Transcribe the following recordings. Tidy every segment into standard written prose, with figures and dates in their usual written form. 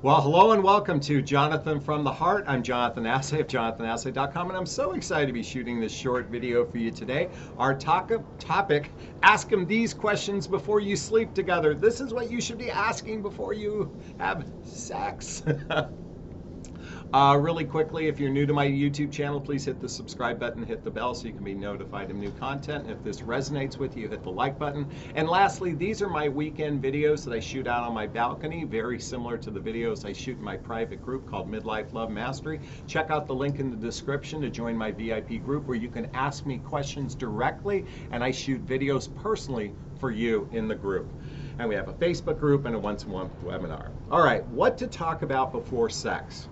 Well, hello and welcome to Jonathan from the Heart. I'm Jonathan Assay of JonathanAssay.com, and I'm so excited to be shooting this short video for you today. Our topic, ask them these questions before you sleep together. This is what you should be asking before you have sex. Really quickly, if you're new to my YouTube channel, please hit the subscribe button, hit the bell so you can be notified of new content. If this resonates with you, hit the like button. And lastly, these are my weekend videos that I shoot out on my balcony, very similar to the videos I shoot in my private group called Midlife Love Mastery. Check out the link in the description to join my VIP group where you can ask me questions directly, and I shoot videos personally for you in the group. And we have a Facebook group and a once-a-month webinar. All right, what to talk about before sex?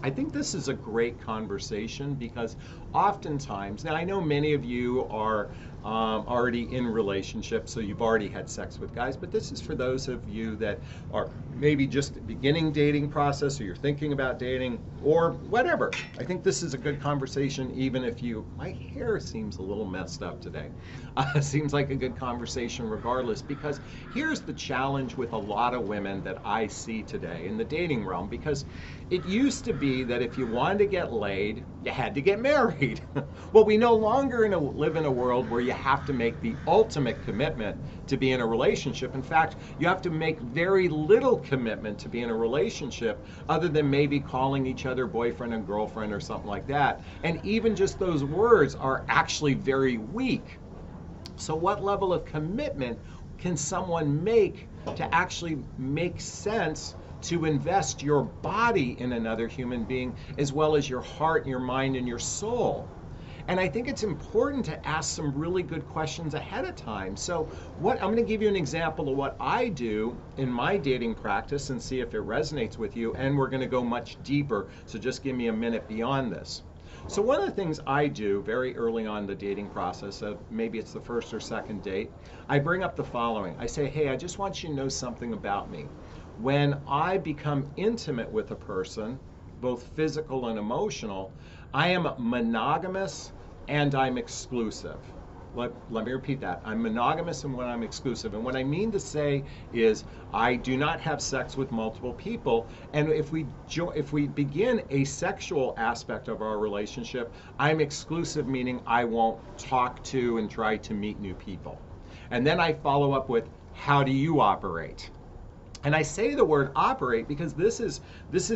I think this is a great conversation because oftentimes, now I know many of you are already in relationships, so you've already had sex with guys, but this is for those of you that are maybe just beginning dating process, or you're thinking about dating, or whatever. I think this is a good conversation, even if my hair seems a little messed up today. Seems like a good conversation regardless, because here's the challenge with a lot of women that I see today in the dating realm, because it used to be that if you wanted to get laid, you had to get married. Well, we no longer live in a world where you have to make the ultimate commitment to be in a relationship. In fact, you have to make very little commitment to be in a relationship, other than maybe calling each other boyfriend and girlfriend or something like that. And even just those words are actually very weak. So what level of commitment can someone make to actually make sense to invest your body in another human being, as well as your heart, your mind, and your soul? And I think it's important to ask some really good questions ahead of time. So I'm going to give you an example of what I do in my dating practice and see if it resonates with you, and we're going to go much deeper, so just give me a minute beyond this. So one of the things I do very early on in the dating process, maybe it's the first or second date, I bring up the following. I say, hey, I just want you to know something about me. When I become intimate with a person, both physical and emotional, I am monogamous and I'm exclusive. Let me repeat that. I'm monogamous and when I'm exclusive. And what I mean to say is I do not have sex with multiple people. And if we begin a sexual aspect of our relationship, I'm exclusive, meaning I won't talk to and try to meet new people. And then I follow up with, how do you operate? And I say the word operate because this is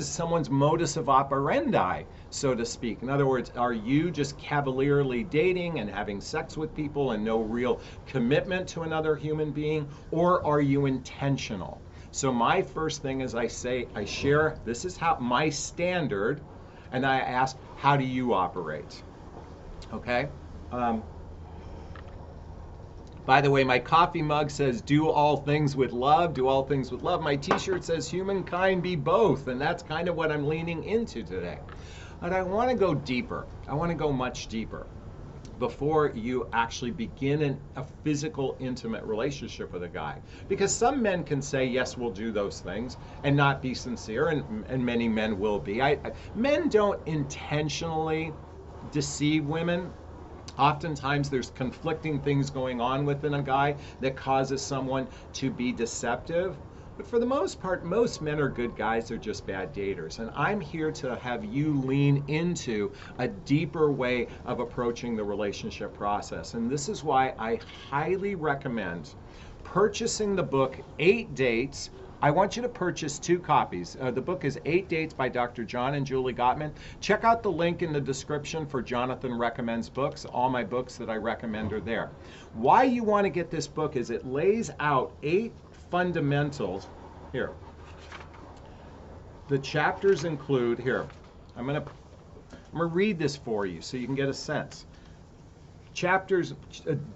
someone's modus of operandi, so to speak. In other words, are you just cavalierly dating and having sex with people and no real commitment to another human being, or are you intentional? So my first thing is I share, this is how my standard, and I ask, how do you operate? Okay? By the way, my coffee mug says, do all things with love, do all things with love. My t-shirt says, humankind be both, and that's kind of what I'm leaning into today. But I want to go deeper. I want to go much deeper before you actually begin a physical, intimate relationship with a guy. Because some men can say, yes, we'll do those things, and not be sincere, and many men will be. Men don't intentionally deceive women. Oftentimes there's conflicting things going on within a guy that causes someone to be deceptive. But for the most part, most men are good guys, they're just bad daters. And I'm here to have you lean into a deeper way of approaching the relationship process. And this is why I highly recommend purchasing the book 8 Dates. I want you to purchase 2 copies. The book is 8 Dates by Dr. John and Julie Gottman. Check out the link in the description for Jonathan Recommends Books. All my books that I recommend are there. Why you want to get this book is it lays out 8 fundamentals. Here. The chapters include, here, I'm gonna read this for you so you can get a sense. Chapters,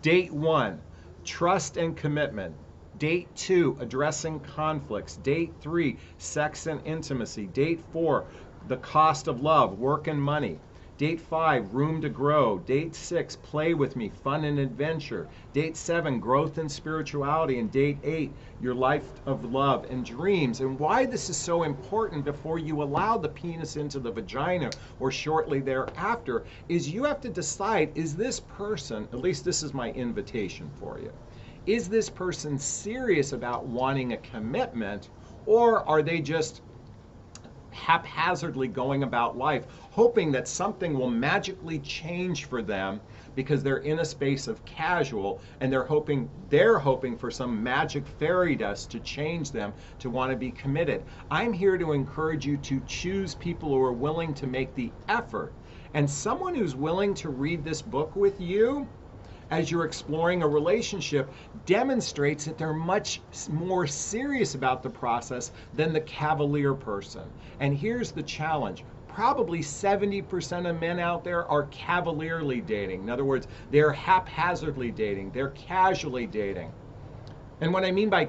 date 1, trust and commitment. Date 2, addressing conflicts. Date 3, sex and intimacy. Date 4, the cost of love, work and money. Date 5, room to grow. Date 6, play with me, fun and adventure. Date 7, growth and spirituality. And date 8, your life of love and dreams. And why this is so important before you allow the penis into the vagina or shortly thereafter is you have to decide, is this person, at least this is my invitation for you, is this person serious about wanting a commitment, or are they just haphazardly going about life, hoping that something will magically change for them because they're in a space of casual, and they're hoping for some magic fairy dust to change them to want to be committed. I'm here to encourage you to choose people who are willing to make the effort. And someone who's willing to read this book with you as you're exploring a relationship demonstrates that they're much more serious about the process than the cavalier person. And here's the challenge. Probably 70% of men out there are cavalierly dating. In other words, they're haphazardly dating, they're casually dating. And what I mean by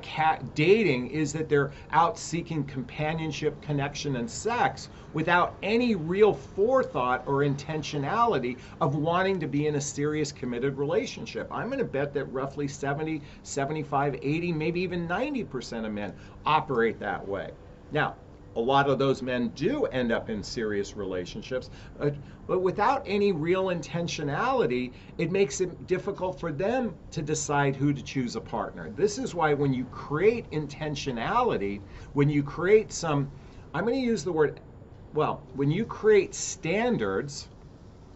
dating is that they're out seeking companionship, connection, and sex without any real forethought or intentionality of wanting to be in a serious committed relationship. I'm going to bet that roughly 70, 75, 80, maybe even 90% of men operate that way. Now, a lot of those men do end up in serious relationships, but without any real intentionality, it makes it difficult for them to decide who to choose a partner. This is why when you create intentionality, when you create some, I'm going to use the word, well, when you create standards,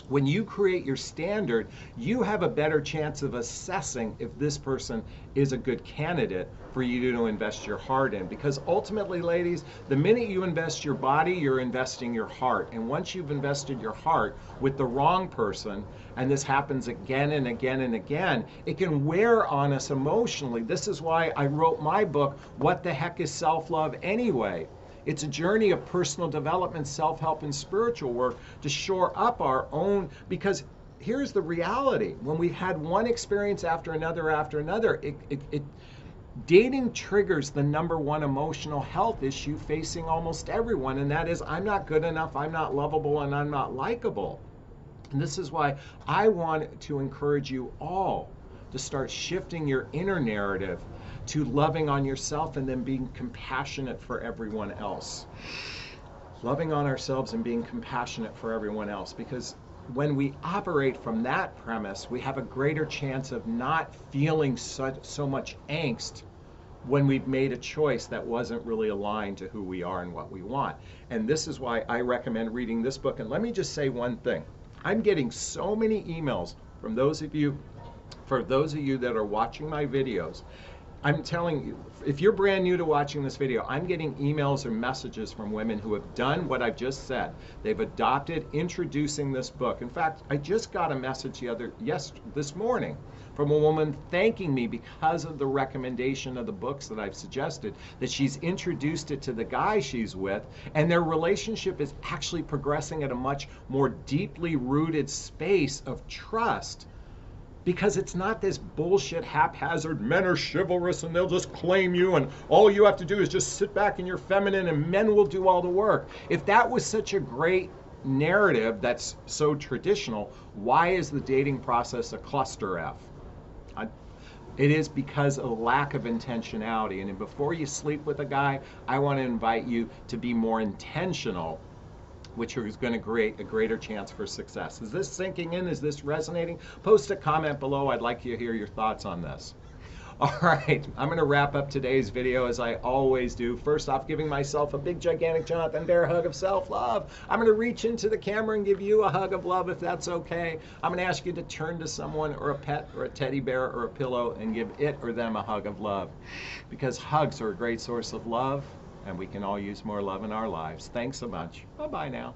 when you create your standard, you have a better chance of assessing if this person is a good candidate for you to invest your heart in. Because ultimately, ladies, the minute you invest your body, you're investing your heart. And once you've invested your heart with the wrong person, and this happens again and again and again, it can wear on us emotionally. This is why I wrote my book, What the Heck is Self-Love Anyway? It's a journey of personal development, self-help, and spiritual work to shore up our own, because here's the reality. When we've had one experience after another, dating triggers the #1 emotional health issue facing almost everyone, and that is, I'm not good enough, I'm not lovable, and I'm not likable. And this is why I want to encourage you all to start shifting your inner narrative to loving on yourself and then being compassionate for everyone else. Loving on ourselves and being compassionate for everyone else, because when we operate from that premise, we have a greater chance of not feeling so much angst when we've made a choice that wasn't really aligned to who we are and what we want. And this is why I recommend reading this book. And let me just say one thing. I'm getting so many emails from those of you, for those of you that are watching my videos. I'm telling you, if you're brand new to watching this video, I'm getting emails or messages from women who have done what I've just said. They've adopted introducing this book. In fact, I just got a message this morning from a woman thanking me because of the recommendation of the books that I've suggested, that she's introduced it to the guy she's with, and their relationship is actually progressing at a much more deeply rooted space of trust. Because it's not this bullshit haphazard, men are chivalrous and they'll just claim you and all you have to do is just sit back and you're feminine and men will do all the work. If that was such a great narrative that's so traditional, why is the dating process a cluster F? It is because of a lack of intentionality. And before you sleep with a guy, I want to invite you to be more intentional, which is going to create a greater chance for success. Is this sinking in? Is this resonating? Post a comment below. I'd like to hear your thoughts on this. All right, I'm going to wrap up today's video as I always do. First off, giving myself a big, gigantic Jonathan Bear hug of self-love. I'm going to reach into the camera and give you a hug of love if that's okay. I'm going to ask you to turn to someone or a pet or a teddy bear or a pillow and give it or them a hug of love. Because hugs are a great source of love, and we can all use more love in our lives. Thanks so much. Bye-bye now.